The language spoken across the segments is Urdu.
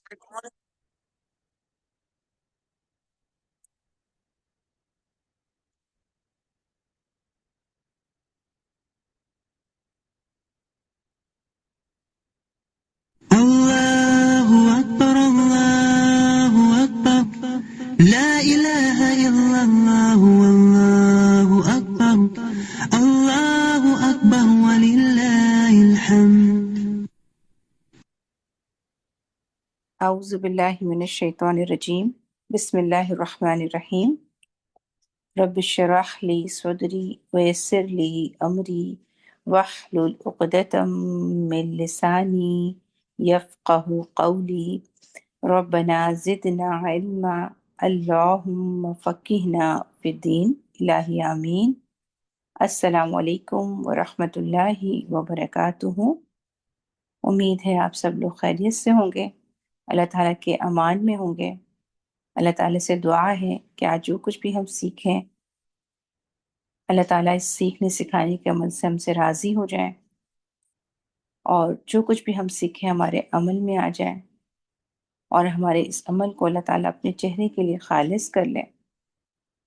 الله أكبر الله أكبر لا إله إلا الله والله أكبر الله أكبر ولله الحمد. اعوذ باللہ من الشیطان الرجیم، بسم اللہ الرحمن الرحیم۔ رب اشرح لی صدری ویسر لی امری واحلل عقدۃ من لسانی یفقہ قولی۔ ربنا زدنا علما، اللہم فقہنا فی الدین، الہی آمین۔ السلام علیکم ورحمۃ اللہ وبرکاتہ۔ امید ہے آپ سب لوگ خیریت سے ہوں گے، اللہ تعالیٰ کے امان میں ہوں گے۔ اللہ تعالیٰ سے دعا ہے کہ آج جو کچھ بھی ہم سیکھیں، اللہ تعالیٰ اس سیکھنے سکھانے کے عمل سے ہم سے راضی ہو جائیں، اور جو کچھ بھی ہم سیکھیں ہمارے عمل میں آ جائیں، اور ہمارے اس عمل کو اللہ تعالیٰ اپنے چہرے کے لیے خالص کر لیں،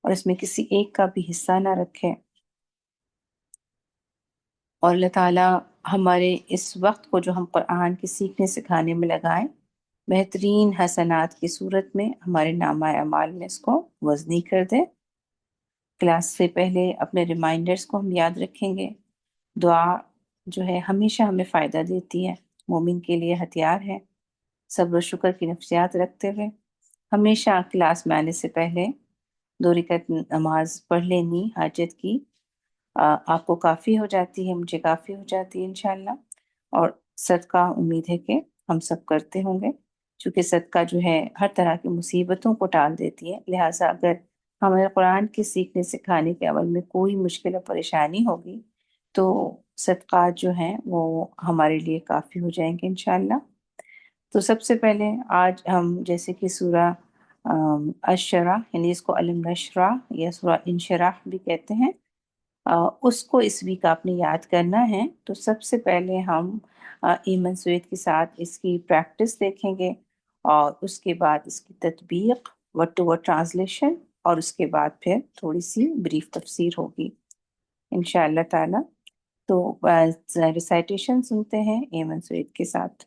اور اس میں کسی ایک کا بھی حصہ نہ رکھے، اور اللہ تعالیٰ ہمارے اس وقت کو جو ہم قرآن کے سیکھنے سکھانے میں لگائیں، بہترین حسنات کی صورت میں ہمارے نامہ اعمال میں اس کو وزنی کر دے۔ کلاس سے پہلے اپنے ریمائنڈرز کو ہم یاد رکھیں گے۔ دعا جو ہے ہمیشہ ہمیں فائدہ دیتی ہے، مومن کے لیے ہتھیار ہے۔ صبر و شکر کی نفسیات رکھتے ہوئے ہمیشہ کلاس میں آنے سے پہلے 2 رکعت نماز پڑھ لینی حاجت کی۔ آپ کو کافی ہو جاتی ہے، مجھے کافی ہو جاتی ہے انشاءاللہ، اور صدقہ امید ہے کہ ہم سب کرتے ہوں گے، چونکہ صدقہ جو ہے ہر طرح کی مصیبتوں کو ٹال دیتی ہے۔ لہٰذا اگر ہمارے قرآن کے سیکھنے سکھانے کے عمل میں کوئی مشکل اور پریشانی ہوگی تو صدقات جو ہیں وہ ہمارے لیے کافی ہو جائیں گے انشاءاللہ۔ تو سب سے پہلے آج ہم جیسے کہ سورہ الشرح، یعنی اس کو علم نشرح یا سورہ انشراح بھی کہتے ہیں، اس کو اس ویک آپ نے یاد کرنا ہے۔ تو سب سے پہلے ہم ایمن سوید کے ساتھ اس کی پریکٹس دیکھیں گے، اور اس کے بعد اس کی تطبیق، ورڈ ٹو ورڈ ٹرانسلیشن، اور اس کے بعد پھر تھوڑی سی بریف تفسیر ہوگی انشاءاللہ تعالی۔ تو ریسائٹیشن سنتے ہیں ایمن سوید کے ساتھ۔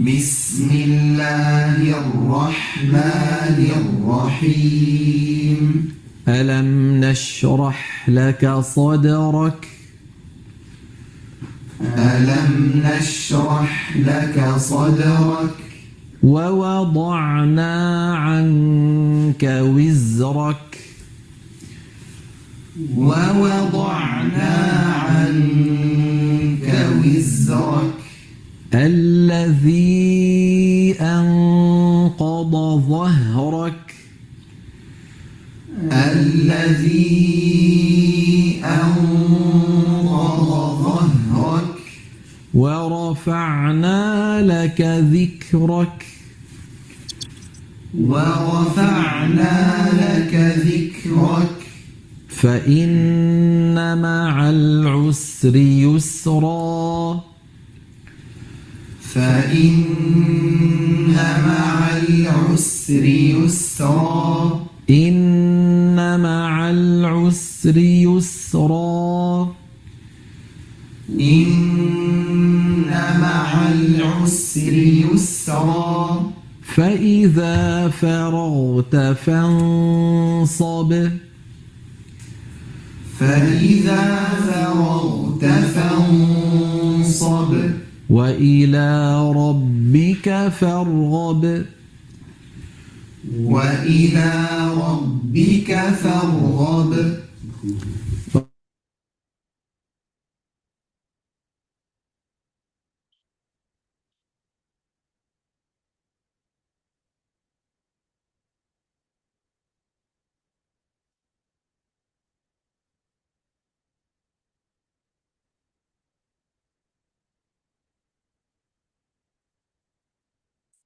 بسم الله الرحمن الرحيم. ألم نشرح لك صدرك ألم نشرح لك صدرك ووضعنا عنك وزرك ووضعنا عنك وزرك الذي أنقض ظهرك الذي أنقض ظهرك ورفعنا لك ذكرك ورفعنا لك ذكرك فإن مع العسر يسرا فإن مع العسر يسرا إن مع العسر يسرا إن مع العسر يسرا فإذا فرغت فانصب فإذا فرغت فانصب وإلى ربك فارغب وإلى ربك فارغب۔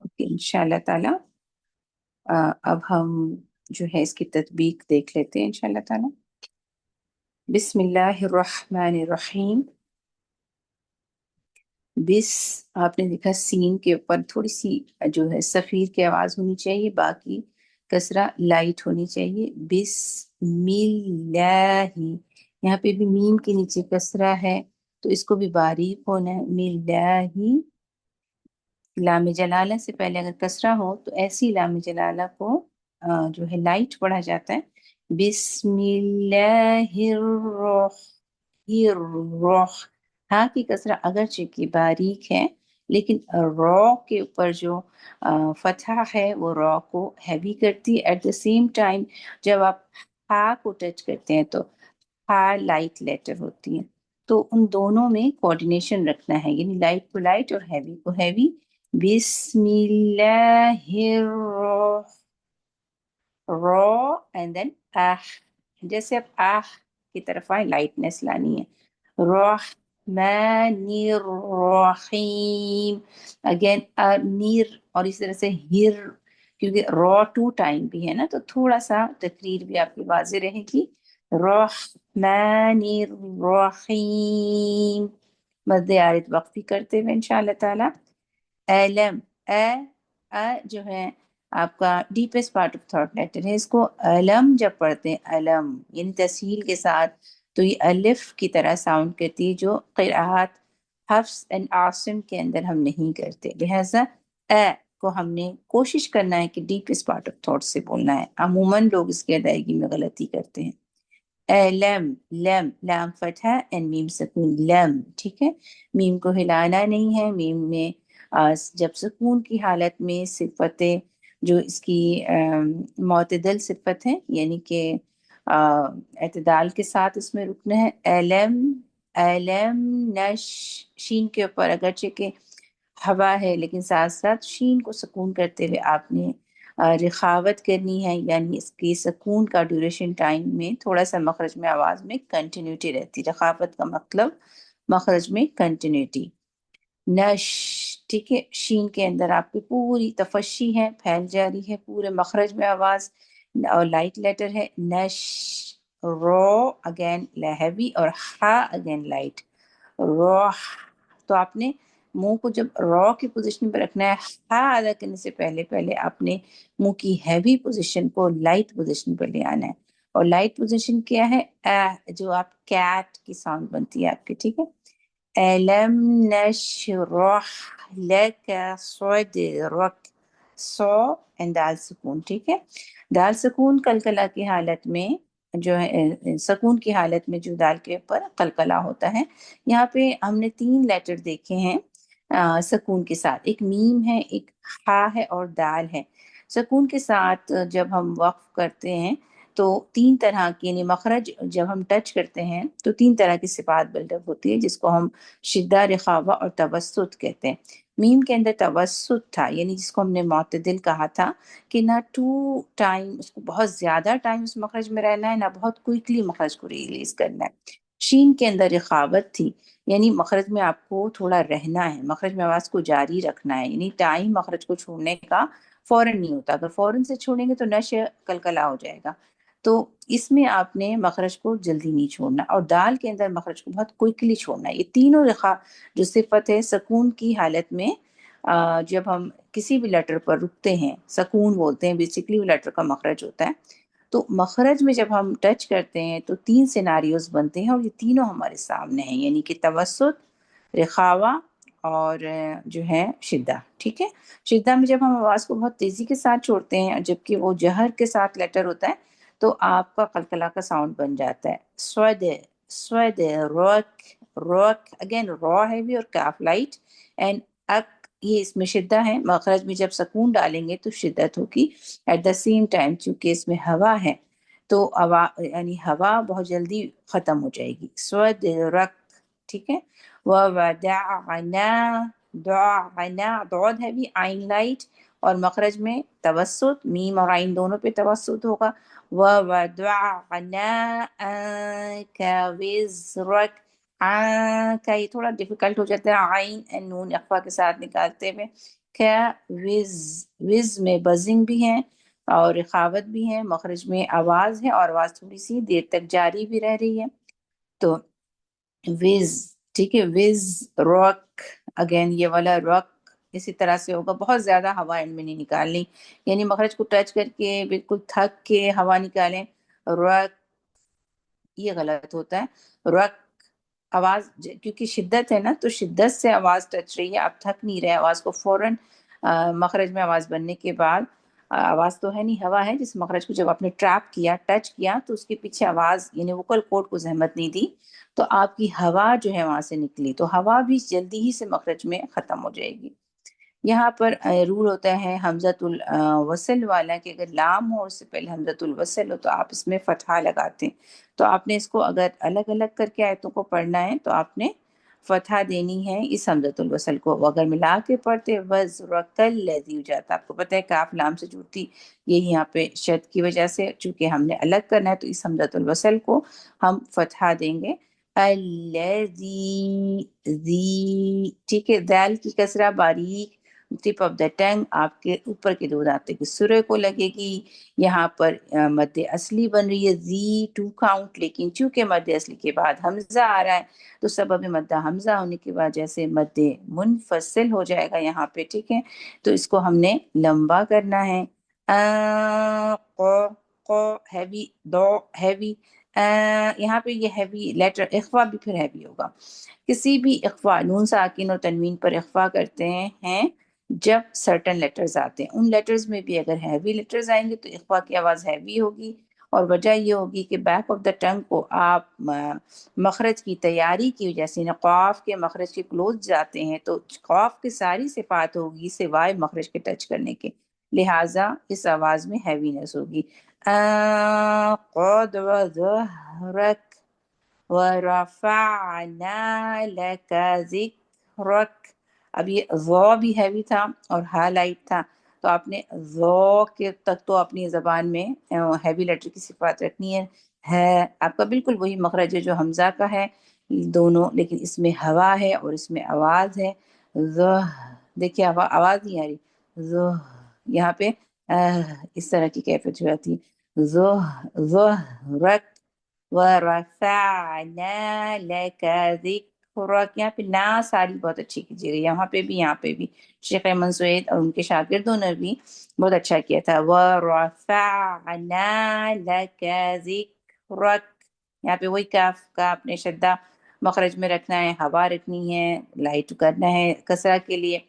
اوکے انشاءاللہ تعالی اب ہم جو ہے اس کی تطبیق دیکھ لیتے ہیں انشاءاللہ تعالی۔ بسم اللہ الرحمن الرحیم۔ بس آپ نے دیکھا سین کے اوپر تھوڑی سی جو ہے صفیر کی آواز ہونی چاہیے، باقی کسرہ لائٹ ہونی چاہیے۔ بسم اللہ، یہاں پہ بھی میم کے نیچے کسرہ ہے تو اس کو بھی باریک ہونا ہے۔ ملہ، لام جلالہ سے پہلے اگر کسرہ ہو تو ایسی لام جلالہ کو جو ہے لائٹ پڑھا جاتا ہے۔ بسم اللہ الرح، ہاں کی کسرہ اگرچہ کی باریک ہے لیکن را کے اوپر جو فتحہ ہے وہ را کو ہیوی کرتی ہے۔ ایٹ دا سیم ٹائم جب آپ ہا کو ٹچ کرتے ہیں تو ہا لائٹ لیٹر ہوتی ہے، تو ان دونوں میں کوآرڈینیشن رکھنا ہے، یعنی لائٹ کو لائٹ اور ہیوی کو ہیوی۔ بسم اللہ را اینڈ دین آہ، جیسے آپ آہ کی طرف آئے لائٹنس لانی ہے۔ رحمن الرحیم، اگین نیر، اور اس طرح سے ہر، کیونکہ را ٹو ٹائم بھی ہے نا تو تھوڑا سا تقریر بھی آپ کی واضح رہے گی۔ رحمن الرحیم، مد عارض وقفی کرتے ہوئے انشاءاللہ تعالی۔ علم، جو ہے آپ کا deepest part of third letter ہے، اس کو علم جب پڑھتے ہیں، علم یعنی تسہیل کے ساتھ، تو یہ الف کی طرح ساؤنڈ کرتی ہے جو قراءات حفص اینڈ عاصم کے اندر ہم نہیں کرتے، لہٰذا کو ہم نے کوشش کرنا ہے کہ ڈیپسٹ پارٹ آف تھاٹ سے بولنا ہے۔ عموماً لوگ اس کی ادائیگی میں غلطی کرتے ہیں۔ لم، لم، لام فتحہ اینڈ میم سکون، لم، ٹھیک ہے، میم کو ہلانا نہیں ہے۔ میم میں جب سکون کی حالت میں صفتیں جو اس کی معتدل صفت ہے، یعنی کہ اعتدال کے ساتھ اس میں رکنا ہے۔ علم، علم نش، شین کے اوپر اگرچہ کہ ہوا ہے لیکن ساتھ ساتھ شین کو سکون کرتے ہوئے آپ نے رخاوت کرنی ہے، یعنی اس کی سکون کا ڈیوریشن ٹائم میں تھوڑا سا مخرج میں آواز میں کنٹینیوٹی رہتی۔ رخاوت کا مطلب مخرج میں کنٹینیوٹی۔ نش، ٹھیک ہے، شین کے اندر آپ کی پوری تفشی ہے، پھیل جا رہی ہے پورے مخرج میں آواز، اور لائٹ لیٹر ہے۔ نش، رو اگین ہیوی اور ہا اگین لائٹ، روح، تو آپ نے منہ کو جب رو کی پوزیشن پہ رکھنا ہے، ہا ادا کرنے سے پہلے پہلے آپ نے منہ کی ہیوی پوزیشن کو لائٹ پوزیشن پہ لے آنا ہے، اور لائٹ پوزیشن کیا ہے؟ جو آپ کیٹ کی ساؤنڈ بنتی ہے آپ کی، ٹھیک ہے۔ ألم نشرح لك صدرك، سو اینڈ دال سکون، ٹھیک ہے۔ دال سکون قلقلہ کی حالت میں جو ہے، سکون کی حالت میں جو دال کے اوپر قلقلہ ہوتا ہے، یہاں پہ ہم نے 3 لیٹر دیکھے ہیں سکون کے ساتھ، ایک میم ہے، ایک ہا ہے اور دال ہے۔ سکون کے ساتھ جب ہم وقف کرتے ہیں تو 3 طرح کی، یعنی مخرج جب ہم ٹچ کرتے ہیں تو 3 طرح کی صفات بلڈ اپ ہوتی ہے، جس کو ہم شدہ، رخاوہ اور توسط کہتے ہیں۔ میم کے اندر توسط تھا، یعنی جس کو ہم نے معتدل کہا تھا کہ نہ ٹو ٹائم اس کو بہت زیادہ ٹائم اس مخرج میں رہنا ہے، نہ بہت کوئکلی مخرج کو ریلیز کرنا ہے۔ شین کے اندر رخاوت تھی، یعنی مخرج میں آپ کو تھوڑا رہنا ہے، مخرج میں آواز کو جاری رکھنا ہے، یعنی ٹائم مخرج کو چھوڑنے کا فوراً نہیں ہوتا، اگر فوراً سے چھوڑیں گے تو نش کلکلہ ہو جائے گا، تو اس میں آپ نے مخرج کو جلدی نہیں چھوڑنا، اور دال کے اندر مخرج کو بہت کوئکلی چھوڑنا ہے۔ یہ تینوں جو صفت ہے سکون کی حالت میں جب ہم کسی بھی لیٹر پر رکتے ہیں، سکون بولتے ہیں، بیسیکلی وہ لیٹر کا مخرج ہوتا ہے، تو مخرج میں جب ہم ٹچ کرتے ہیں تو 3 سیناریوز بنتے ہیں، اور یہ تینوں ہمارے سامنے ہیں، یعنی کہ توسط، رخاوہ اور جو ہے شدہ، ٹھیک ہے۔ شدہ میں جب ہم آواز کو بہت تیزی کے ساتھ چھوڑتے ہیں، جبکہ وہ جہر کے ساتھ لیٹر ہوتا ہے، تو آپ کا قلقلہ کا ساؤنڈ بن جاتا ہے۔ سود، سود، روک، روک، اگین رو ہیوی اور کاف لائٹ، اینڈ اک، یہ اس میں شدہ ہے، مخرج میں جب سکون ڈالیں گے تو شدت ہوگی۔ ایٹ دا سیم ٹائم چونکہ اس میں ہوا ہے تو یعنی ہوا بہت جلدی ختم ہو جائے گی۔ سود رک، ٹھیک ہے۔ وَوَدَعْنَا، دعنا، دعود ہے بھی آئین لائٹ، اور مخرج میں توسط، میم اور عین دونوں پہ توسط ہوگا۔ وَوَدَعْنَا عَنْكَ وِزْرَكَ، کا یہ تھوڑا ڈیفیکلٹ ہو جاتا ہے، عین اور نون اخفا کے ساتھ نکالتے ہوئے۔ کا وز، وز میں بزنگ بھی ہے، اور رخاوت بھی ہے، مخرج میں آواز ہے اور آواز تھوڑی سی دیر تک جاری بھی رہ رہی ہے. تو وز، ٹھیک ہے، وز راک، اگین یہ والا راک اسی طرح سے ہوگا. بہت زیادہ ہوا اینڈ میں نہیں نکالنی، یعنی مخرج کو ٹچ کر کے بالکل تھک کے ہوا نکالیں. راک یہ غلط ہوتا ہے. رک، آواز کیونکہ شدت ہے نا، تو شدت سے آواز ٹچ رہی ہے، آپ تھک نہیں رہے آواز کو فوراً مخرج میں آواز بننے کے بعد. آواز تو ہے نہیں، ہوا ہے، جس مخرج کو جب آپ نے ٹریپ کیا، ٹچ کیا، تو اس کے پیچھے آواز یعنی ووکل کورڈ کو زحمت نہیں دی، تو آپ کی ہوا جو ہے وہاں سے نکلی، تو ہوا بھی جلدی ہی سے مخرج میں ختم ہو جائے گی. یہاں پر رول ہوتا ہے حمزۃ الوصل والا، کہ اگر لام ہو اس سے پہلے حمزۃ الوصل ہو تو آپ اس میں فتحہ لگاتے ہیں. تو آپ نے اس کو اگر الگ الگ کر کے آیتوں کو پڑھنا ہے تو آپ نے فتحہ دینی ہے اس حمزۃ الوصل کو. اگر ملا کے پڑھتے وَزْرَكَ الَّذِي ہو جاتا. آپ کو پتہ ہے کاف لام سے جڑتی، یہ یہاں پہ شد کی وجہ سے، چونکہ ہم نے الگ کرنا ہے تو اس حمزۃ الوصل کو ہم فتحہ دیں گے. الذی، ذی، ٹھیک ہے. دال کی کسرہ باریک ٹپ آف دا ٹنگ آپ کے اوپر کے دو دانتوں کے سرے کو لگے گی. یہاں پر مد اصلی بن رہی ہے زی 2 کاؤنٹ، لیکن چونکہ مد اصلی کے بعد حمزہ آ رہا ہے تو سبب مدہ حمزہ ہونے کی وجہ سے مد منفصل ہو جائے گا یہاں پہ، ٹھیک ہے. تو اس کو ہم نے لمبا کرنا ہے. قو، قو ہیوی، دو ہیوی. یہاں پہ یہ ہیوی لیٹر اخفا بھی پھر ہیوی ہوگا. کسی بھی اخفا، نون ساکن اور تنوین پر اخفا کرتے ہیں جب سرٹن لیٹرز آتے ہیں. ان لیٹرز میں بھی اگر ہیوی لیٹرز آئیں گے تو اخفا کی آواز ہیوی ہوگی. اور وجہ یہ ہوگی کہ بیک آف دا ٹنگ کو آپ مخرج کی تیاری کی وجہ سے، قاف کے مخرج کے کلوز جاتے ہیں تو قاف کی ساری صفات ہوگی سوائے مخرج کے ٹچ کرنے کے، لہٰذا اس آواز میں ہیوینس ہوگی. قد وظہرک وَرَفَعْنَا لَكَ ذِكْرَكَ. اب یہ ذو بھی ہیوی تھا اور ہا لائٹ تھا، تو آپ نے ذو کے تک تو اپنی زبان میں ہیوی لیٹر کی صفات رکھنی ہے. آپ کا بالکل وہی مخرج ہے جو حمزہ کا ہے دونوں، لیکن اس میں ہوا ہے اور اس میں آواز ہے. ذو، دیکھیے آواز نہیں آ رہی. ذو یہاں پہ اس طرح کی کیفیت ہو جاتی ہے. ذو، ذو رک وَرَفَعْنَا لَكَ ذِكْرَكَ. یہاں پہ نا ساری بہت اچھی کیجیے گا، یہاں پہ بھی، یہاں پہ بھی. شیخ احمد سعید اور ان کے شاگردوں نے بھی بہت اچھا کیا تھا. وَرَفَعْنَا لَكَ ذِكْرَكَ. یہاں پہ وہی کاف کا اپنے شدہ مخرج میں رکھنا ہے، ہوا رکھنی ہے، لائٹ کرنا ہے کسرہ کے لیے.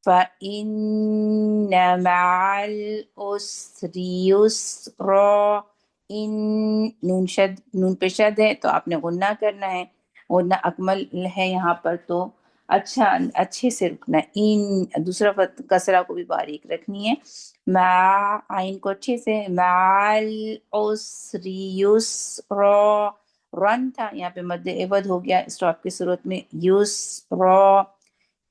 فَإِنَّ مَعَ الْعُسْرِ يُسْرًا. ان، نون شد، نون پہ شد ہے تو آپ نے غنہ کرنا ہے، غنہ اکمل ہے یہاں پر تو اچھے سے رکنا ہے. ان دوسرا کسرہ کو بھی باریک رکھنی ہے. مع، آئین کو اچھے سے، مع العسر یسرا. رن تھا یہاں پہ مد عوض ہو گیا اسٹاپ کی صورت میں، یسرا.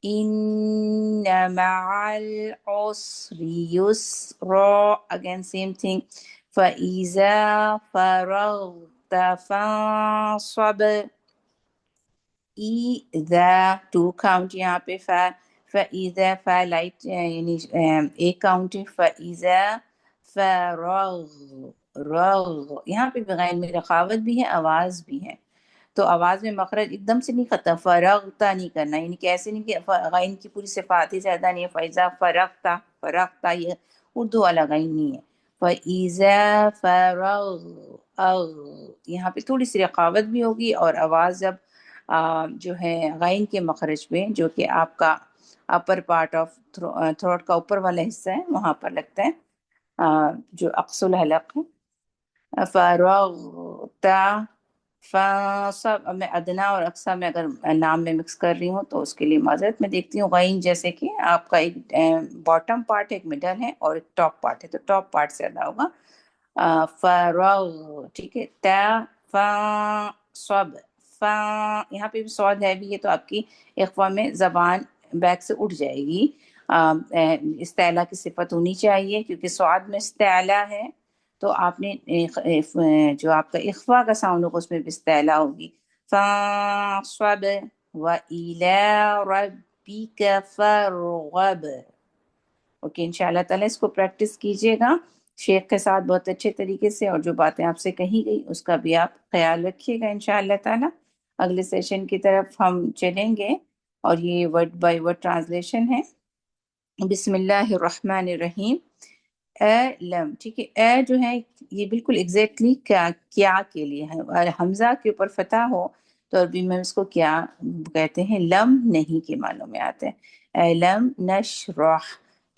ان مع العسر یسرا. Again same thing. فَإِذَا فَرَغْتَ فَانصَبْ. اِذَا 2 کاؤنٹ یہاں پہ فَإِذَا، فا لائٹ یعنی ایک کاؤنٹ ہے. فَإِذَا فَرَغْ، رغ یہاں پہ غین میں رخاوت بھی ہے، آواز بھی ہے. تو آواز میں مخرج ایک دم سے نہیں ختم، فرغتا نہیں کرنا، یعنی کہ ایسے نہیں کہ غین کی پوری صفات ہی زیادہ نہیں ہے. فَإِذَا فَرَغْتَ، فرغتا یہ اردو والا غین نہیں ہے. فَإِذَا فَرَغْ، یہاں پہ تھوڑی سی رخاوت بھی ہوگی اور آواز جب جو ہے غین کے مخرج پہ، جو کہ آپ کا اپر پارٹ آف تھروٹ کا اوپر والا حصہ ہے، وہاں پر لگتا ہے جو اقصی الحلق ہے. فَرَغْتَ فَانصَبْ. اب میں ادنا اور اقصی میں اگر نام میں مکس کر رہی ہوں تو اس کے لیے معذرت. میں دیکھتی ہوں غین جیسے کہ آپ کا ایک باٹم پارٹ، ایک مڈل ہے اور ایک ٹاپ پارٹ ہے، تو ٹاپ پارٹ سے ادا ہوگا. فَرَغْ، ٹھیک ہے. تا فَانصَبْ، فا یہاں پہ بھی صاد ہے بھی ہے تو آپ کی اخفا میں زبان بیک سے اٹھ جائے گی. استعلا کی صفت ہونی چاہیے کیونکہ صاد میں استعلا ہے، تو آپ نے جو آپ کا اخفا کا ساؤنڈ ہوگا اس میں بھی استعلا ہوگی. فَانصَبْ وَإِلَىٰ رَبِّكَ فَارْغَب. اوکے، انشاءاللہ تعالیٰ اس کو پریکٹس کیجئے گا شیخ کے ساتھ بہت اچھے طریقے سے، اور جو باتیں آپ سے کہی گئی اس کا بھی آپ خیال رکھیے گا انشاءاللہ تعالی۔ اگلے سیشن کی طرف ہم چلیں گے، اور یہ ورڈ بائی ورڈ ٹرانسلیشن ہے۔ بسم اللہ الرحمن الرحیم۔ اے لم، ٹھیک ہے، اے جو ہے یہ بالکل ایگزیکٹلی کیا کے لیے ہے، اور حمزہ کے اوپر فتح ہو تو عربی میں اس کو کیا کہتے ہیں، لم نہیں کے معنوں میں آتے ہیں۔ اے لم نشرح،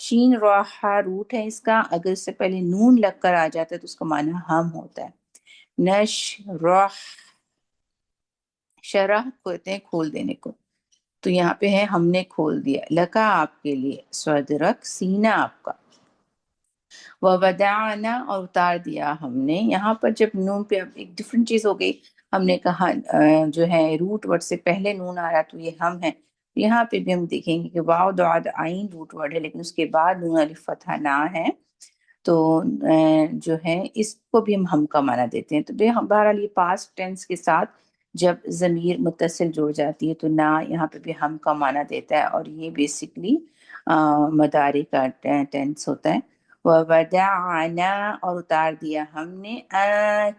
شین راہ روٹ ہے اس کا، اگر اس سے پہلے نون لگ کر آ جاتا ہے تو اس کا معنی ہم ہوتا ہے۔ نشرح، شرح کہتے ہیں کھول دینے کو، تو یہاں پہ ہے ہم نے کھول دیا، لکا آپ کے لیے، صدرک سینہ آپ کا، وَوَدَعْنَا اور اتار دیا ہم نے۔ یہاں پر جب نون پہ اب ایک ڈفرنٹ چیز ہو گئی، ہم نے کہا جو ہے روٹ ورڈ سے پہلے نون آ رہا تو یہ ہم ہے، یہاں پہ بھی ہم دیکھیں گے کہ واو دعاد عین روٹ ورڈ ہے، لیکن اس کے بعد نون الف فتح نہ ہے، تو جو ہے اس کو بھی ہم کا معنی دیتے ہیں۔ تو بہرحال یہ پاسٹ ٹینس کے ساتھ جب ضمیر متصل جڑ جاتی ہے تو نہ یہاں پہ بھی ہم کا معنی دیتا ہے، اور یہ بیسکلی مداری کا ٹینس ہوتا ہے۔ وَوَدَعْنَا اور اتار دیا ہم نے،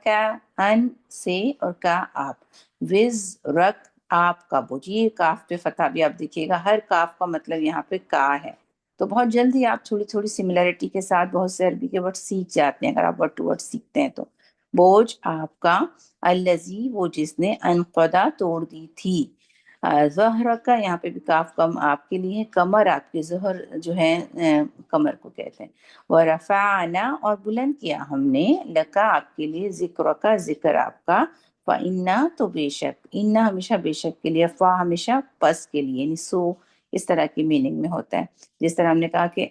کا ان سے اور کا آپ، وزرک آپ کا بوجھ، یہ کاف پہ فتح بھی آپ دیکھیے گا، ہر کاف کا مطلب یہاں پہ کا ہے، تو بہت جلدی آپ تھوڑی تھوڑی سملیرٹی کے ساتھ بہت سے عربی کے ورڈ سیکھ جاتے ہیں اگر آپ ورڈ ٹو ورڈ سیکھتے ہیں تو۔ بوجھ آپ کا، الذی وہ جس نے، انقضا توڑ دی تھی، ظہر کا یہاں پہ بھی کاف کم آپ کے لیے، کمر آپ کے، ظہر جو ہے کمر کو کہتے ہیں۔ ورفعنا اور بلند کیا ہم نے، لکا آپ کے لیے، ذکر کا ذکر آپ کا، فإنا تو بے شک، انا ہمیشہ بے شک کے لیے، فا ہمیشہ پس کے لیے، یعنی سو اس طرح کی میننگ میں ہوتا ہے۔ جس طرح ہم نے کہا کہ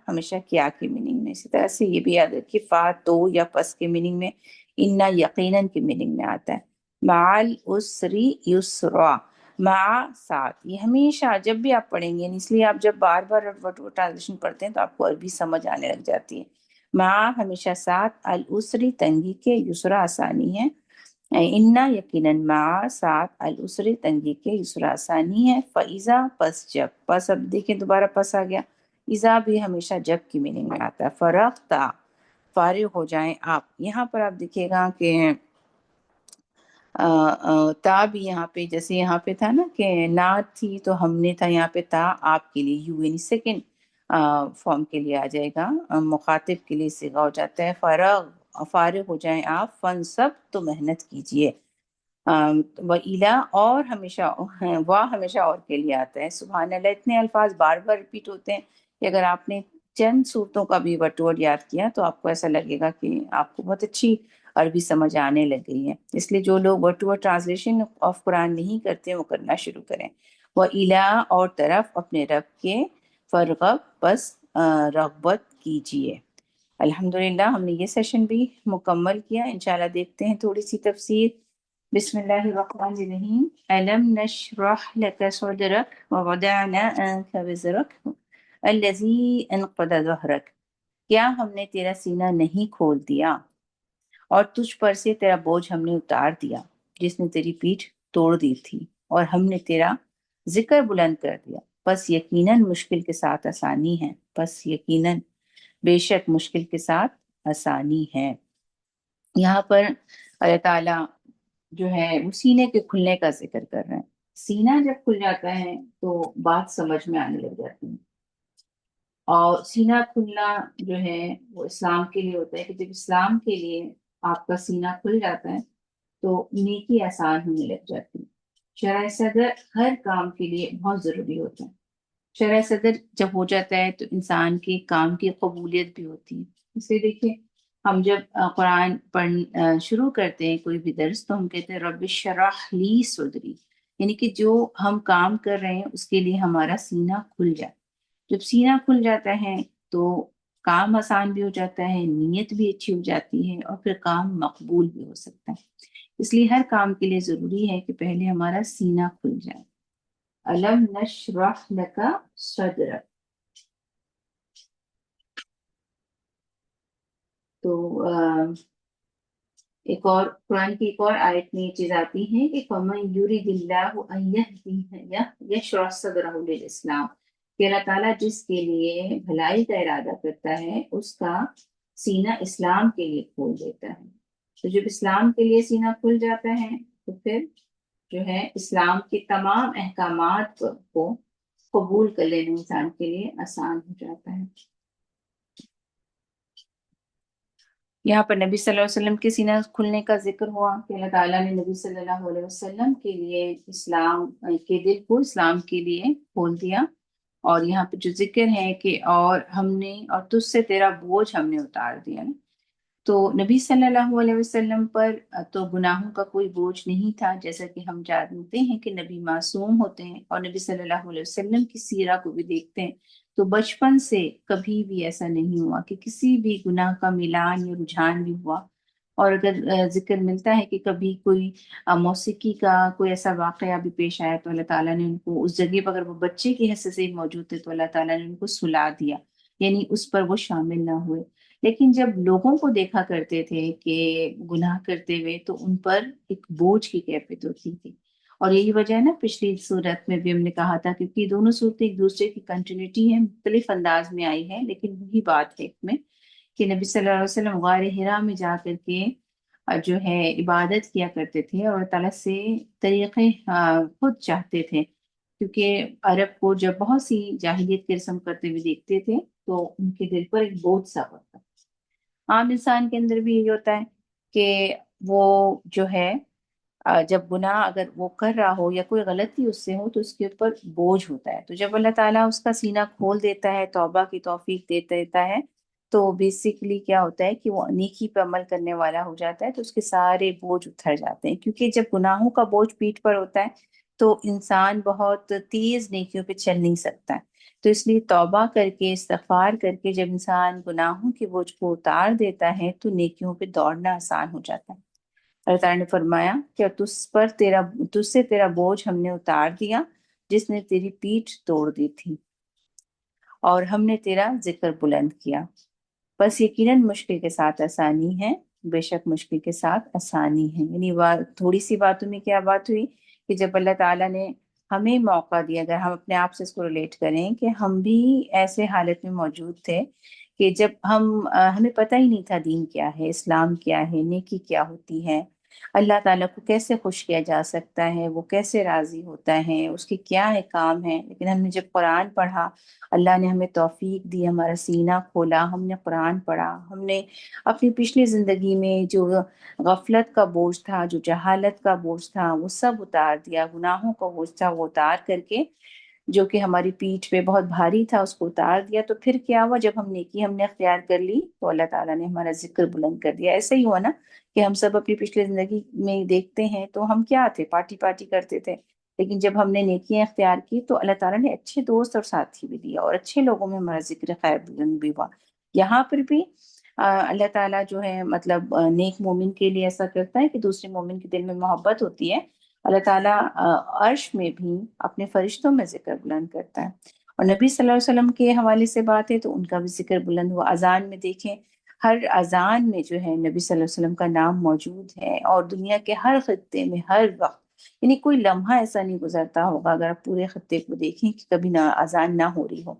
ہمیشہ کیا کی میننگ میں، اسی طرح سے یہ بھی یاد رکھیے فا تو یا پس کے میننگ میں، انا یقیناً کی میننگ میں آتا ہے۔ مع العسری یسرا، مع ساتھ، یہ ہمیشہ جب بھی آپ پڑھیں گے، یعنی اس لیے آپ جب بار بار ٹرانسلیشن پڑھتے ہیں تو آپ کو عربی سمجھ آنے لگ جاتی ہے۔ مع ہمیشہ ساتھ، العسری تنگی کے، یسرا آسانی ہے، انا یقیناً، مع ساتھ، العسری تنگی کے، یسرا آسانی ہے، فإذا پس جب، پس اب دیکھیں دوبارہ پس آ گیا، اذا بھی ہمیشہ جب کی میننگ میں آتا ہے۔ فرغتا فارغ ہو جائیں آپ، یہاں پر آپ دیکھیے گا کہ تا بھی یہاں پہ، جیسے یہاں پہ تھا نا کہ نہ تھی تو ہم نے تھا، یہاں پہ تا آپ کے لیے، یو یعنی سیکنڈ فارم کے لیے آ جائے گا، مخاطب کے لیے صیغہ ہو جاتا ہے۔ فارغ ہو جائیں آپ، فن سب تو محنت کیجئے، وَإِلَىٰ اور ہمیشہ، واہ ہمیشہ اور کے لیے آتا ہے۔ سبحان اللہ، اتنے الفاظ بار بار ریپیٹ ہوتے ہیں کہ اگر آپ نے چند صورتوں کا بھی ورڈ ٹو ورڈ یاد کیا تو آپ کو ایسا لگے گا کہ آپ کو بہت اچھی عربی سمجھ آنے لگ گئی ہے۔ اس لیے جو لوگ word to word translation of Quran نہیں کرتے وہ کرنا شروع کریں۔ وَإِلَىٰ اور طرف اپنے رب کے، فرغب پس رغبت کیجئے۔ الحمدللہ ہم نے یہ سیشن بھی مکمل کیا، انشاءاللہ دیکھتے ہیں تھوڑی سی تفسیر۔ بسم اللہ الرحمن الرحیم۔ ألم نشرح لك صدرك ووضعنا عنك وزرك الذي انقض ظهرك، کیا ہم نے تیرا سینہ نہیں کھول دیا اور تجھ پر سے تیرا بوجھ ہم نے اتار دیا جس نے تیری پیٹھ توڑ دی تھی، اور ہم نے تیرا ذکر بلند کر دیا، پس یقیناً مشکل کے ساتھ آسانی ہے، پس یقیناً بے شک مشکل کے ساتھ آسانی ہے۔ یہاں پر اللہ تعالیٰ جو ہے وہ سینے کے کھلنے کا ذکر کر رہے ہیں۔ سینہ جب کھل جاتا ہے تو بات سمجھ میں آنے لگ جاتی ہے، اور سینہ کھلنا جو ہے وہ اسلام کے لیے ہوتا ہے کہ جب اسلام کے لیے آپ کا سینہ کھل جاتا ہے تو نیکی آسان ہونے لگ جاتی ہے۔ شرح صدر ہر کام کے لیے بہت ضروری ہوتا ہے۔ شرح صدر جب ہو جاتا ہے تو انسان کے کام کی قبولیت بھی ہوتی ہے۔ اس لیے دیکھیں ہم جب قرآن پڑھنا شروع کرتے ہیں کوئی بھی درس تو ہم کہتے ہیں رب اشرح لی صدری، یعنی کہ جو ہم کام کر رہے ہیں اس کے لیے ہمارا سینہ کھل جائے۔ جب سینہ کھل جاتا ہے تو کام آسان بھی ہو جاتا ہے، نیت بھی اچھی ہو جاتی ہے، اور پھر کام مقبول بھی ہو سکتا ہے۔ اس لیے ہر کام کے لیے ضروری ہے کہ پہلے ہمارا سینہ کھل جائے۔ الم نشرح لک صدرک، تو ایک اور قرآن کی ایک اور آیت میں یہ چیز آتی ہے کہ فَمَن يُرِدِ اللَّهُ أَن يَهْدِيَهُ يَشْرَحْ صَدْرَهُ لِلْإِسْلَامِ، کہ اللہ تعالیٰ جس کے لیے بھلائی کا ارادہ کرتا ہے اس کا سینہ اسلام کے لیے کھول دیتا ہے۔ تو جب اسلام کے لیے سینہ کھل جاتا ہے تو پھر جو ہے اسلام کے تمام احکامات کو قبول کر لینا انسان کے لیے آسان ہو جاتا ہے۔ یہاں پر نبی صلی اللہ علیہ وسلم کے سینہ کھلنے کا ذکر ہوا کہ اللہ تعالیٰ نے نبی صلی اللہ علیہ وسلم کے لیے اسلام کے دل کو اسلام کے لیے کھول دیا۔ اور یہاں پہ جو ذکر ہے کہ اور ہم نے اور تجھ سے تیرا بوجھ ہم نے اتار دیا نا، تو نبی صلی اللہ علیہ وسلم پر تو گناہوں کا کوئی بوجھ نہیں تھا، جیسا کہ ہم جانتے ہیں کہ نبی معصوم ہوتے ہیں، اور نبی صلی اللہ علیہ وسلم کی سیرہ کو بھی دیکھتے ہیں تو بچپن سے کبھی بھی ایسا نہیں ہوا کہ کسی بھی گناہ کا میلان یا رجحان بھی ہوا۔ اور اگر ذکر ملتا ہے کہ کبھی کوئی موسیقی کا کوئی ایسا واقعہ بھی پیش آیا تو اللہ تعالیٰ نے ان کو اس جگہ پر، اگر وہ بچے کی حیثیت سے موجود تھے تو اللہ تعالیٰ نے ان کو سلا دیا، یعنی اس پر وہ شامل نہ ہوئے۔ لیکن جب لوگوں کو دیکھا کرتے تھے کہ گناہ کرتے ہوئے تو ان پر ایک بوجھ کی کیفیت ہوتی تھی، اور یہی وجہ ہے نا، پچھلی صورت میں بھی ہم نے کہا تھا کیونکہ یہ دونوں صورتیں ایک دوسرے کی کنٹینیوٹی ہے، مختلف انداز میں آئی ہے لیکن وہی بات ہے میں کہ نبی صلی اللہ علیہ وسلم غار حرا میں جا کر کے جو ہے عبادت کیا کرتے تھے، اور اللہ تعالیٰ سے طریقے خود چاہتے تھے، کیونکہ عرب کو جب بہت سی جاہلیت کی رسم کرتے ہوئے دیکھتے تھے تو ان کے دل پر ایک بوجھ سا پڑتا۔ عام انسان کے اندر بھی یہی ہوتا ہے کہ وہ جو ہے جب گناہ اگر وہ کر رہا ہو یا کوئی غلطی اس سے ہو تو اس کے اوپر بوجھ ہوتا ہے، تو جب اللہ تعالیٰ اس کا سینہ کھول دیتا ہے، توبہ کی توفیق دیتا ہے، تو بیسیکلی کیا ہوتا ہے کہ وہ نیکی پہ عمل کرنے والا ہو جاتا ہے، تو اس کے سارے بوجھ اتر جاتے ہیں، کیونکہ جب گناہوں کا بوجھ پیٹھ پر ہوتا ہے تو انسان بہت تیز نیکیوں پہ چل نہیں سکتا ہے۔ تو اس لیے توبہ کر کے استغفار کر کے جب انسان گناہوں کے بوجھ کو اتار دیتا ہے تو نیکیوں پہ دوڑنا آسان ہو جاتا ہے۔ اللہ تعالیٰ نے فرمایا کہ تجھ سے تیرا بوجھ ہم نے اتار دیا جس نے تیری پیٹھ توڑ دی تھی، اور ہم نے تیرا ذکر بلند کیا، بس یقیناً مشکل کے ساتھ آسانی ہے، بے شک مشکل کے ساتھ آسانی ہے۔ یعنی تھوڑی سی باتوں میں کیا بات ہوئی کہ جب اللہ تعالیٰ نے ہمیں موقع دیا، اگر ہم اپنے آپ سے اس کو ریلیٹ کریں کہ ہم بھی ایسے حالت میں موجود تھے کہ جب ہمیں پتہ ہی نہیں تھا دین کیا ہے، اسلام کیا ہے، نیکی کیا ہوتی ہے، اللہ تعالیٰ کو کیسے خوش کیا جا سکتا ہے، وہ کیسے راضی ہوتا ہے، اس کے کیا احکام ہیں، لیکن ہم نے جب قرآن پڑھا، اللہ نے ہمیں توفیق دی، ہمارا سینہ کھولا، ہم نے قرآن پڑھا، ہم نے اپنی پچھلی زندگی میں جو غفلت کا بوجھ تھا، جو جہالت کا بوجھ تھا، وہ سب اتار دیا، گناہوں کا بوجھ تھا وہ اتار کر کے جو کہ ہماری پیٹھ پہ بہت بھاری تھا اس کو اتار دیا، تو پھر کیا ہوا، جب ہم نے اختیار کر لی تو اللہ تعالیٰ نے ہمارا ذکر بلند کر دیا۔ ایسا ہی ہوا نا کہ ہم سب اپنی پچھلی زندگی میں دیکھتے ہیں تو ہم کیا تھے، پارٹی پارٹی کرتے تھے، لیکن جب ہم نے نیکیاں اختیار کی تو اللہ تعالیٰ نے اچھے دوست اور ساتھی بھی دیا، اور اچھے لوگوں میں ہمارا ذکر خیر بلند بھی ہوا۔ یہاں پر بھی اللہ تعالیٰ جو ہے مطلب نیک مومن کے لیے ایسا کرتا ہے کہ دوسرے مومن کے دل میں محبت ہوتی ہے، اللہ تعالیٰ عرش میں بھی اپنے فرشتوں میں ذکر بلند کرتا ہے۔ اور نبی صلی اللہ علیہ وسلم کے حوالے سے بات ہے تو ان کا بھی ذکر بلند ہوا۔ اذان میں دیکھیں، ہر اذان میں جو ہے نبی صلی اللہ علیہ وسلم کا نام موجود ہے، اور دنیا کے ہر خطے میں ہر وقت، یعنی کوئی لمحہ ایسا نہیں گزرتا ہوگا اگر آپ پورے خطے کو دیکھیں کہ کبھی نہ اذان نہ ہو رہی ہو،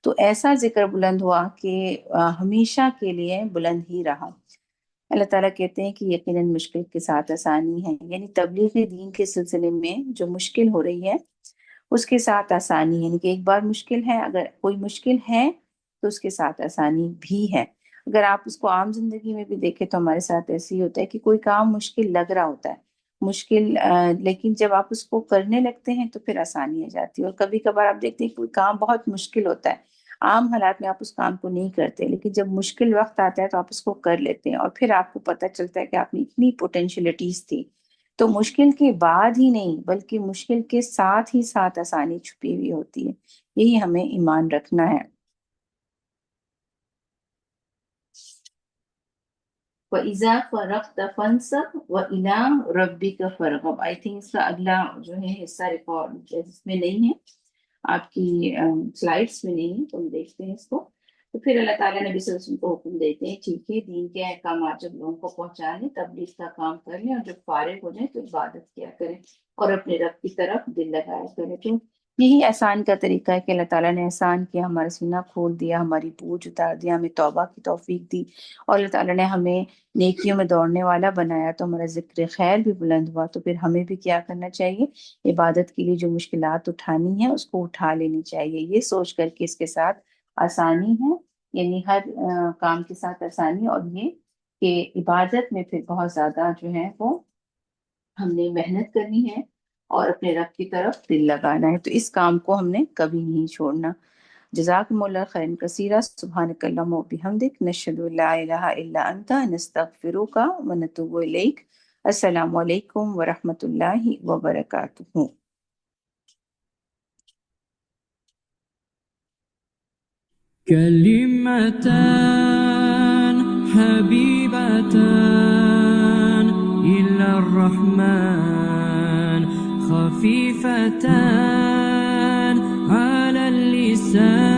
تو ایسا ذکر بلند ہوا کہ ہمیشہ کے لیے بلند ہی رہا۔ اللہ تعالیٰ کہتے ہیں کہ یقیناً مشکل کے ساتھ آسانی ہے، یعنی تبلیغ دین کے سلسلے میں جو مشکل ہو رہی ہے اس کے ساتھ آسانی ہے، یعنی کہ ایک بار مشکل ہے، اگر کوئی مشکل ہے تو اس کے ساتھ آسانی بھی ہے۔ اگر آپ اس کو عام زندگی میں بھی دیکھیں تو ہمارے ساتھ ایسے ہی ہوتا ہے کہ کوئی کام مشکل لگ رہا ہوتا ہے، مشکل لیکن جب آپ اس کو کرنے لگتے ہیں تو پھر آسانی آ جاتی ہے۔ اور کبھی کبھار آپ دیکھتے ہیں کہ کوئی کام بہت مشکل ہوتا ہے، عام حالات میں آپ اس کام کو نہیں کرتے، لیکن جب مشکل وقت آتا ہے تو آپ اس کو کر لیتے ہیں، اور پھر آپ کو پتہ چلتا ہے کہ آپ میں اتنی پوٹینشیلٹیز تھی۔ تو مشکل کے بعد ہی نہیں بلکہ مشکل کے ساتھ ہی ساتھ آسانی چھپی ہوئی ہوتی ہے، یہی ہمیں ایمان رکھنا ہے۔ وَإِذَا فَرَغْتَ فَانْصَبْ وَإِلَىٰ رَبِّكَ فَارْغَب۔ آئی تھنک اس کا اگلا جو ہے حصہ ریکارڈ اس میں نہیں ہے، آپ کی سلائڈس میں نہیں ہے، تو ہم دیکھتے ہیں اس کو۔ تو پھر اللہ تعالیٰ نبی صلی اللہ علیہ وسلم کو حکم دیتے ہیں، ٹھیک ہے، دین کے احکامات جب لوگوں کو پہنچا لیں، تبلیغ کا کام کر لیں، اور جب فارغ ہو جائیں تو عبادت کیا کریں اور اپنے رب کی طرف دل لگایا کریں۔ تو یہی احسان کا طریقہ ہے کہ اللہ تعالیٰ نے احسان کیا، ہمارا سینہ کھول دیا، ہماری بوجھ اتار دیا، ہمیں توبہ کی توفیق دی، اور اللہ تعالیٰ نے ہمیں نیکیوں میں دوڑنے والا بنایا، تو ہمارا ذکر خیر بھی بلند ہوا۔ تو پھر ہمیں بھی کیا کرنا چاہیے؟ عبادت کے لیے جو مشکلات اٹھانی ہے اس کو اٹھا لینی چاہیے، یہ سوچ کر کے اس کے ساتھ آسانی ہے، یعنی ہر کام کے ساتھ آسانی، اور یہ کہ عبادت میں پھر بہت زیادہ جو ہے وہ ہم نے محنت کرنی ہے اور اپنے رب کی طرف دل لگانا ہے، تو اس کام کو ہم نے کبھی نہیں چھوڑنا۔ جزاکم اللہ خیرا کثیرا، سبحانک اللہم و بحمدک، نشہد ان لا الہ الا انت، نستغفرک و نتوب الیک۔ السلام علیکم ورحمۃ اللہ وبرکاتہ۔ كلمتان حبيبتان إلى الرحمن خفيفتان على اللسان